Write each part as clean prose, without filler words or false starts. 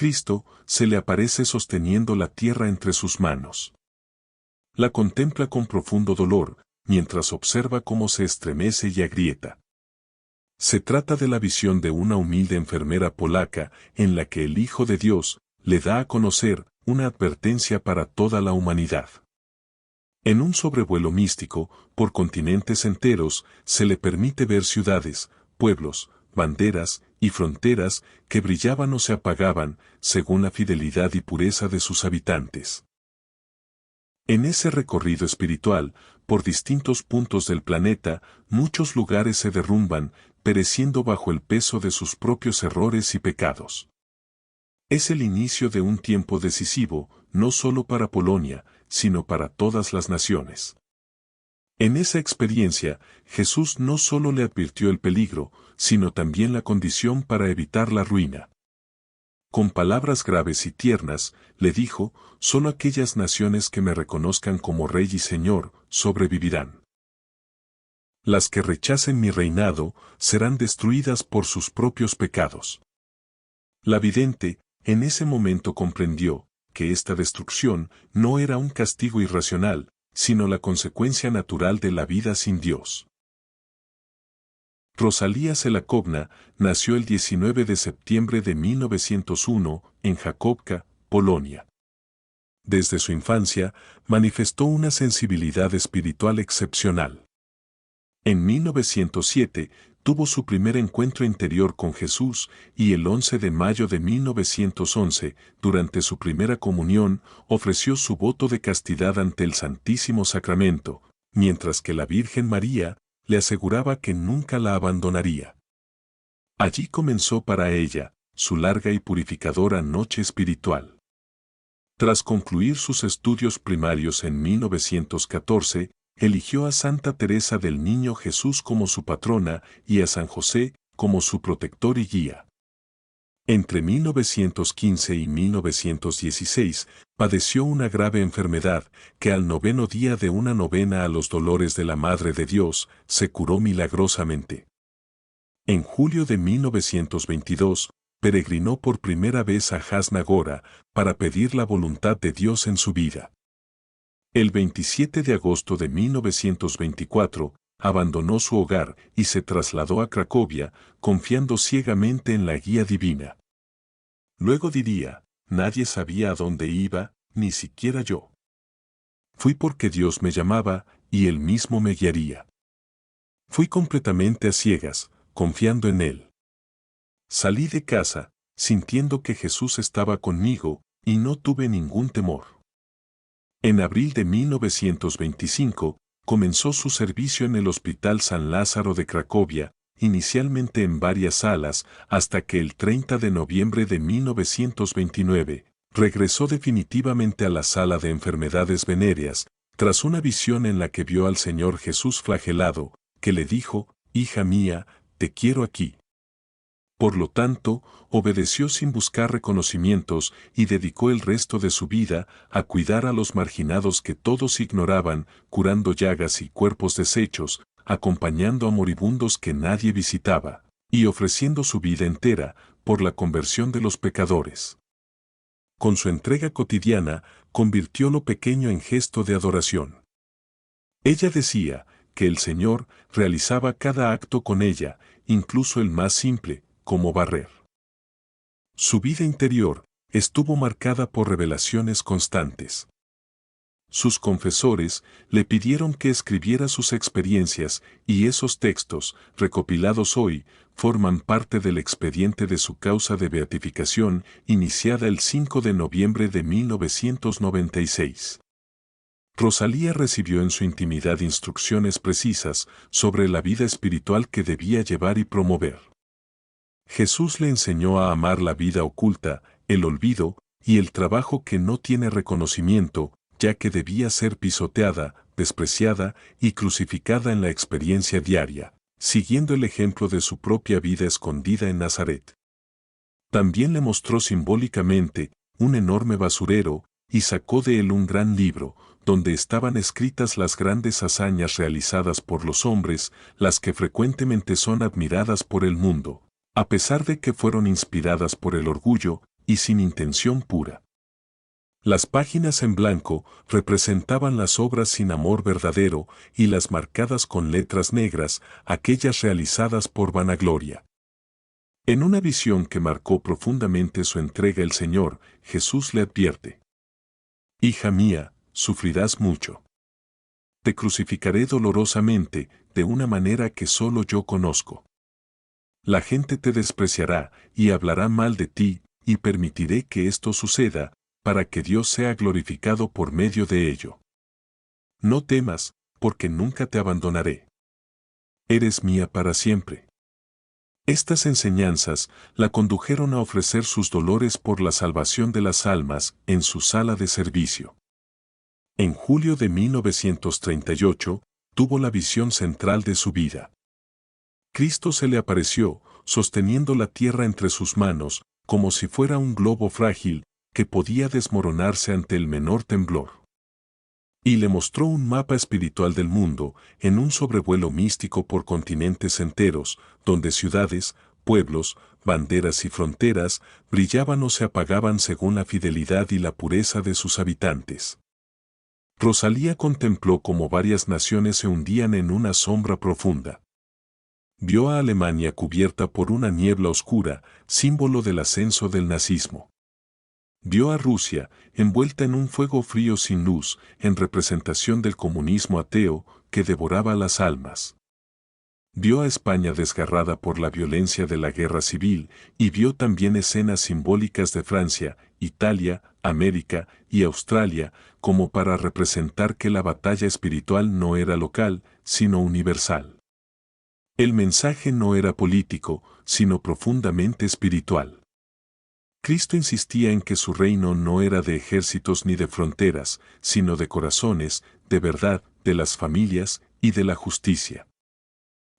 Cristo, se le aparece sosteniendo la tierra entre sus manos. La contempla con profundo dolor, mientras observa cómo se estremece y agrieta. Se trata de la visión de una humilde enfermera polaca, en la que el Hijo de Dios le da a conocer una advertencia para toda la humanidad. En un sobrevuelo místico, por continentes enteros, se le permite ver ciudades, pueblos, banderas y fronteras que brillaban o se apagaban, según la fidelidad y pureza de sus habitantes. En ese recorrido espiritual, por distintos puntos del planeta, muchos lugares se derrumban, pereciendo bajo el peso de sus propios errores y pecados. Es el inicio de un tiempo decisivo, no solo para Polonia, sino para todas las naciones. En esa experiencia, Jesús no solo le advirtió el peligro, sino también la condición para evitar la ruina. Con palabras graves y tiernas, le dijo: solo aquellas naciones que me reconozcan como Rey y Señor, sobrevivirán. Las que rechacen mi reinado, serán destruidas por sus propios pecados. La vidente, en ese momento comprendió que esta destrucción no era un castigo irracional, sino la consecuencia natural de la vida sin Dios. Rosalía Selakovna nació el 19 de septiembre de 1901 en Jakobka, Polonia. Desde su infancia, manifestó una sensibilidad espiritual excepcional. En 1907, tuvo su primer encuentro interior con Jesús y el 11 de mayo de 1911, durante su primera comunión, ofreció su voto de castidad ante el Santísimo Sacramento, mientras que la Virgen María le aseguraba que nunca la abandonaría. Allí comenzó para ella su larga y purificadora noche espiritual. Tras concluir sus estudios primarios en 1914, eligió a Santa Teresa del Niño Jesús como su patrona y a San José como su protector y guía. Entre 1915 y 1916, padeció una grave enfermedad que al 9º día de una novena a los dolores de la Madre de Dios, se curó milagrosamente. En julio de 1922, peregrinó por primera vez a Jasna Gora para pedir la voluntad de Dios en su vida. El 27 de agosto de 1924, abandonó su hogar y se trasladó a Cracovia, confiando ciegamente en la guía divina. Luego diría: nadie sabía a dónde iba, ni siquiera yo. Fui porque Dios me llamaba, y Él mismo me guiaría. Fui completamente a ciegas, confiando en Él. Salí de casa, sintiendo que Jesús estaba conmigo, y no tuve ningún temor. En abril de 1925, comenzó su servicio en el Hospital San Lázaro de Cracovia, inicialmente en varias salas, hasta que el 30 de noviembre de 1929, regresó definitivamente a la sala de enfermedades venéreas, tras una visión en la que vio al Señor Jesús flagelado, que le dijo: hija mía, te quiero aquí. Por lo tanto, obedeció sin buscar reconocimientos y dedicó el resto de su vida a cuidar a los marginados que todos ignoraban, curando llagas y cuerpos deshechos, acompañando a moribundos que nadie visitaba, y ofreciendo su vida entera por la conversión de los pecadores. Con su entrega cotidiana, convirtió lo pequeño en gesto de adoración. Ella decía que el Señor realizaba cada acto con ella, incluso el más simple, como barrer. Su vida interior estuvo marcada por revelaciones constantes. Sus confesores le pidieron que escribiera sus experiencias, y esos textos, recopilados hoy, forman parte del expediente de su causa de beatificación, iniciada el 5 de noviembre de 1996. Rosalía recibió en su intimidad instrucciones precisas sobre la vida espiritual que debía llevar y promover. Jesús le enseñó a amar la vida oculta, el olvido y el trabajo que no tiene reconocimiento, ya que debía ser pisoteada, despreciada y crucificada en la experiencia diaria, siguiendo el ejemplo de su propia vida escondida en Nazaret. También le mostró simbólicamente un enorme basurero y sacó de él un gran libro, donde estaban escritas las grandes hazañas realizadas por los hombres, las que frecuentemente son admiradas por el mundo, a pesar de que fueron inspiradas por el orgullo y sin intención pura. Las páginas en blanco representaban las obras sin amor verdadero y las marcadas con letras negras, aquellas realizadas por vanagloria. En una visión que marcó profundamente su entrega el Señor, Jesús le advierte: Hija mía, sufrirás mucho. Te crucificaré dolorosamente, de una manera que solo yo conozco. La gente te despreciará y hablará mal de ti, y permitiré que esto suceda, para que Dios sea glorificado por medio de ello. No temas, porque nunca te abandonaré. Eres mía para siempre. Estas enseñanzas la condujeron a ofrecer sus dolores por la salvación de las almas en su sala de servicio. En julio de 1938, tuvo la visión central de su vida. Cristo se le apareció, sosteniendo la tierra entre sus manos, como si fuera un globo frágil, que podía desmoronarse ante el menor temblor. Y le mostró un mapa espiritual del mundo, en un sobrevuelo místico por continentes enteros, donde ciudades, pueblos, banderas y fronteras brillaban o se apagaban según la fidelidad y la pureza de sus habitantes. Rosalía contempló cómo varias naciones se hundían en una sombra profunda. Vio a Alemania cubierta por una niebla oscura, símbolo del ascenso del nazismo. Vio a Rusia, envuelta en un fuego frío sin luz, en representación del comunismo ateo, que devoraba las almas. Vio a España desgarrada por la violencia de la guerra civil, y vio también escenas simbólicas de Francia, Italia, América y Australia, como para representar que la batalla espiritual no era local, sino universal. El mensaje no era político, sino profundamente espiritual. Cristo insistía en que su reino no era de ejércitos ni de fronteras, sino de corazones, de verdad, de las familias y de la justicia.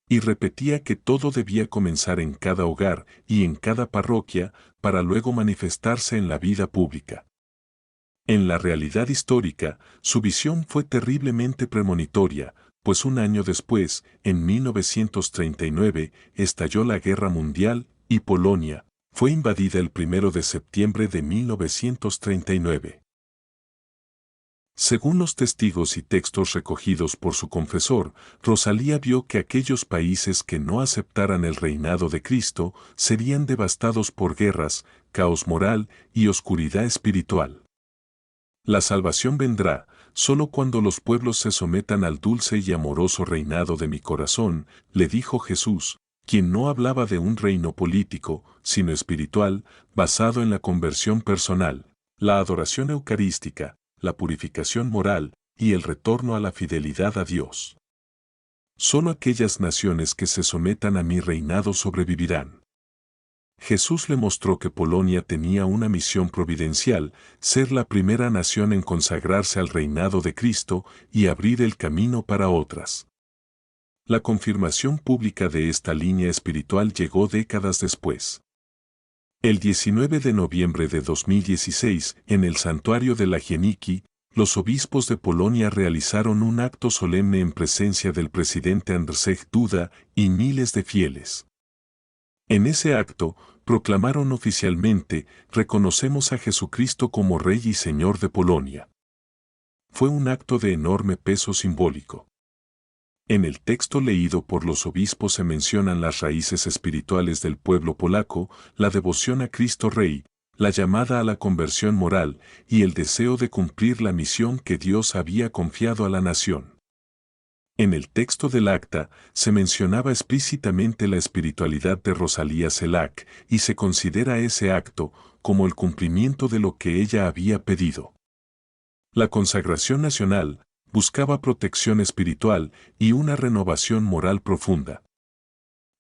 Y repetía que todo debía comenzar en cada hogar y en cada parroquia, para luego manifestarse en la vida pública. En la realidad histórica, su visión fue terriblemente premonitoria, pues un año después, en 1939, estalló la Guerra Mundial y Polonia fue invadida el 1 de septiembre de 1939. Según los testigos y textos recogidos por su confesor, Rosalía vio que aquellos países que no aceptaran el reinado de Cristo serían devastados por guerras, caos moral y oscuridad espiritual. La salvación vendrá solo cuando los pueblos se sometan al dulce y amoroso reinado de mi corazón, le dijo Jesús, quien no hablaba de un reino político, sino espiritual, basado en la conversión personal, la adoración eucarística, la purificación moral y el retorno a la fidelidad a Dios. Solo aquellas naciones que se sometan a mi reinado sobrevivirán. Jesús le mostró que Polonia tenía una misión providencial, ser la primera nación en consagrarse al reinado de Cristo y abrir el camino para otras. La confirmación pública de esta línea espiritual llegó décadas después. El 19 de noviembre de 2016, en el santuario de Lagieniki, los obispos de Polonia realizaron un acto solemne en presencia del presidente Andrzej Duda y miles de fieles. En ese acto, proclamaron oficialmente, reconocemos a Jesucristo como Rey y Señor de Polonia. Fue un acto de enorme peso simbólico. En el texto leído por los obispos se mencionan las raíces espirituales del pueblo polaco, la devoción a Cristo Rey, la llamada a la conversión moral y el deseo de cumplir la misión que Dios había confiado a la nación. En el texto del acta se mencionaba explícitamente la espiritualidad de Rosalía Selak y se considera ese acto como el cumplimiento de lo que ella había pedido. La consagración nacional buscaba protección espiritual y una renovación moral profunda.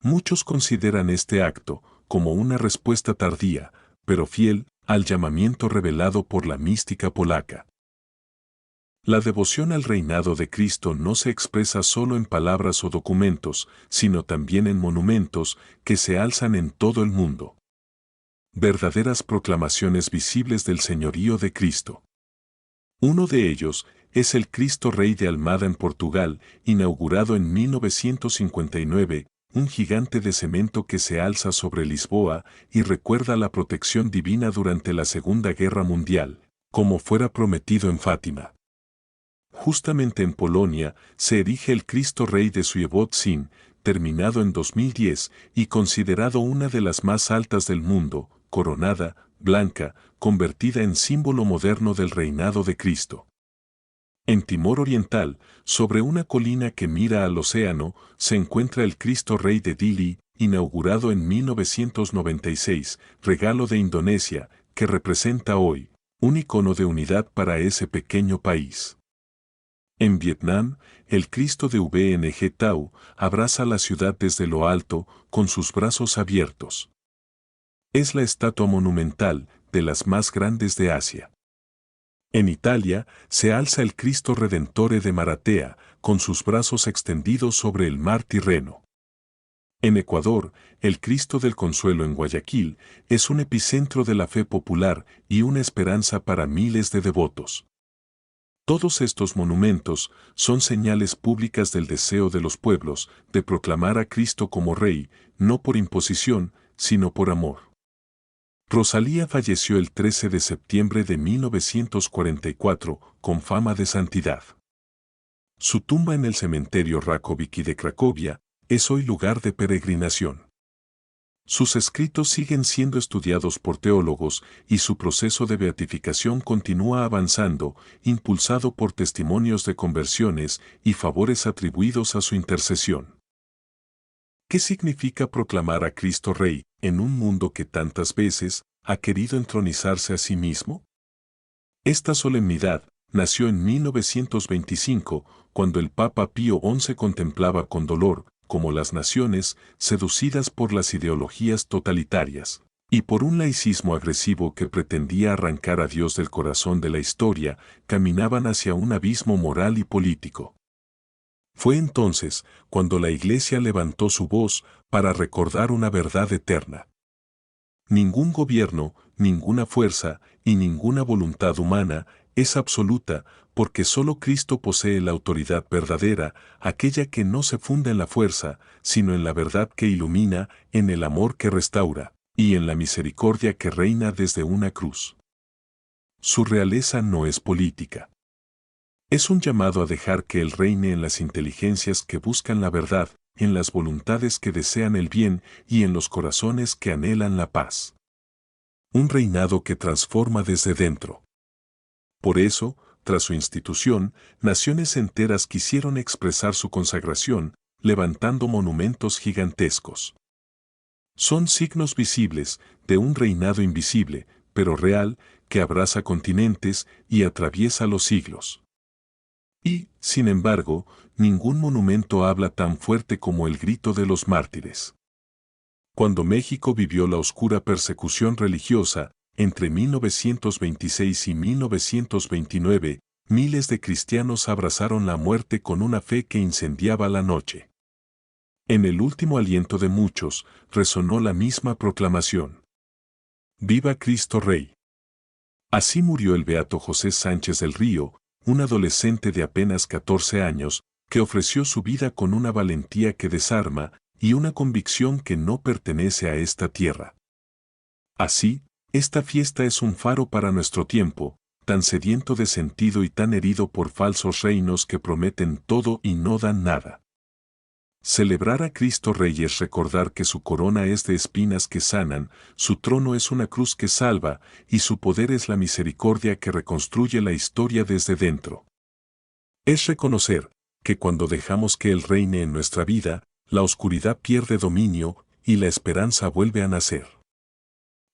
Muchos consideran este acto como una respuesta tardía, pero fiel, al llamamiento revelado por la mística polaca. La devoción al reinado de Cristo no se expresa solo en palabras o documentos, sino también en monumentos que se alzan en todo el mundo. Verdaderas proclamaciones visibles del señorío de Cristo. Uno de ellos es el Cristo Rey de Almada en Portugal, inaugurado en 1959, un gigante de cemento que se alza sobre Lisboa y recuerda la protección divina durante la Segunda Guerra Mundial, como fuera prometido en Fátima. Justamente en Polonia se erige el Cristo Rey de Sujewodzin, terminado en 2010 y considerado una de las más altas del mundo, coronada, blanca, convertida en símbolo moderno del reinado de Cristo. En Timor Oriental, sobre una colina que mira al océano, se encuentra el Cristo Rey de Dili, inaugurado en 1996, regalo de Indonesia, que representa hoy un icono de unidad para ese pequeño país. En Vietnam, el Cristo de VNG Tau abraza la ciudad desde lo alto, con sus brazos abiertos. Es la estatua monumental, de las más grandes de Asia. En Italia, se alza el Cristo Redentore de Maratea, con sus brazos extendidos sobre el mar Tirreno. En Ecuador, el Cristo del Consuelo en Guayaquil es un epicentro de la fe popular y una esperanza para miles de devotos. Todos estos monumentos son señales públicas del deseo de los pueblos de proclamar a Cristo como Rey, no por imposición, sino por amor. Rosalía falleció el 13 de septiembre de 1944, con fama de santidad. Su tumba en el cementerio Rakowicki de Cracovia es hoy lugar de peregrinación. Sus escritos siguen siendo estudiados por teólogos y su proceso de beatificación continúa avanzando, impulsado por testimonios de conversiones y favores atribuidos a su intercesión. ¿Qué significa proclamar a Cristo Rey en un mundo que tantas veces ha querido entronizarse a sí mismo? Esta solemnidad nació en 1925, cuando el Papa Pío XI contemplaba con dolor cómo las naciones, seducidas por las ideologías totalitarias y por un laicismo agresivo que pretendía arrancar a Dios del corazón de la historia, caminaban hacia un abismo moral y político. Fue entonces cuando la Iglesia levantó su voz para recordar una verdad eterna. Ningún gobierno, ninguna fuerza y ninguna voluntad humana es absoluta, porque solo Cristo posee la autoridad verdadera, aquella que no se funda en la fuerza, sino en la verdad que ilumina, en el amor que restaura, y en la misericordia que reina desde una cruz. Su realeza no es política. Es un llamado a dejar que Él reine en las inteligencias que buscan la verdad, en las voluntades que desean el bien y en los corazones que anhelan la paz. Un reinado que transforma desde dentro. Por eso, tras su institución, naciones enteras quisieron expresar su consagración, levantando monumentos gigantescos. Son signos visibles de un reinado invisible, pero real, que abraza continentes y atraviesa los siglos. Y, sin embargo, ningún monumento habla tan fuerte como el grito de los mártires. Cuando México vivió la oscura persecución religiosa, entre 1926 y 1929, miles de cristianos abrazaron la muerte con una fe que incendiaba la noche. En el último aliento de muchos, resonó la misma proclamación. ¡Viva Cristo Rey! Así murió el beato José Sánchez del Río, un adolescente de apenas 14 años, que ofreció su vida con una valentía que desarma y una convicción que no pertenece a esta tierra. Así, esta fiesta es un faro para nuestro tiempo, tan sediento de sentido y tan herido por falsos reinos que prometen todo y no dan nada. Celebrar a Cristo Rey es recordar que su corona es de espinas que sanan, su trono es una cruz que salva, y su poder es la misericordia que reconstruye la historia desde dentro. Es reconocer que cuando dejamos que Él reine en nuestra vida, la oscuridad pierde dominio y la esperanza vuelve a nacer.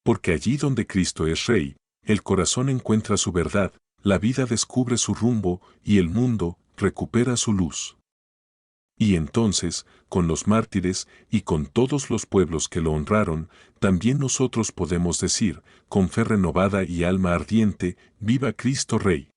Porque allí donde Cristo es Rey, el corazón encuentra su verdad, la vida descubre su rumbo y el mundo recupera su luz. Y entonces, con los mártires y con todos los pueblos que lo honraron, también nosotros podemos decir, con fe renovada y alma ardiente, ¡viva Cristo Rey!